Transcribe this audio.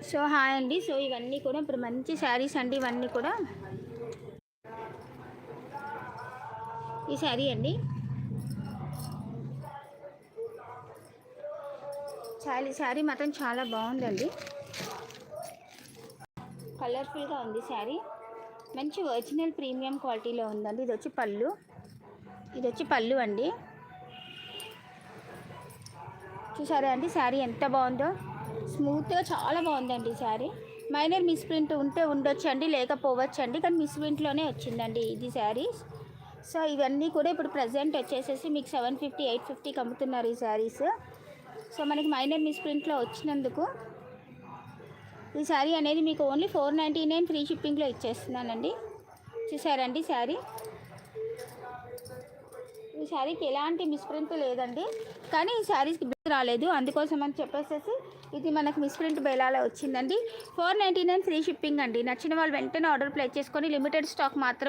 So hi అండి. So ఇవన్నీ కూడా ఇప్పుడు మంచి శారీస్ అండి. ఇవన్నీ కూడా ఈ శారీ అండి, శారీ మాత్రం చాలా బాగుందండి. కలర్ఫుల్గా ఉంది శారీ. మంచి ఒరిజినల్ ప్రీమియం క్వాలిటీలో ఉందండి. ఇది వచ్చి పళ్ళు అండి. చూసారా అండి శారీ ఎంత బాగుందో, స్మూత్గా చాలా బాగుందండి శారీ. మైనర్ మిస్ ప్రింట్ ఉంటే ఉండొచ్చండి, లేకపోవచ్చండి, కానీ మిస్ ప్రింట్లోనే వచ్చిందండి ఇది శారీస్. సో ఇవన్నీ కూడా ఇప్పుడు ప్రజెంట్ వచ్చేసేసి మీకు 750 850కి అమ్ముతున్నారు ఈ శారీస్. సో మనకి మైనర్ మిస్ ప్రింట్లో వచ్చినందుకు ఈ శారీ అనేది మీకు ఓన్లీ 499 ఫ్రీ షిప్పింగ్లో ఇచ్చేస్తున్నానండి. చూసారండి శారీ, ఈ శారీకి ఎలాంటి మిస్ప్రింట్ లేదండి, కానీ ఈ శారీస్కి బిల్ రాలేదు. అందుకోసం అని చెప్పేసి ఇది మనకు మిస్ప్రింట్ బేలాలో వచ్చిందండి. 499 ఫ్రీ షిప్పింగ్ అండి. నచ్చిన వాళ్ళు వెంటనే ఆర్డర్ ప్లేస్ చేసుకొని లిమిటెడ్ స్టాక్ మాత్రం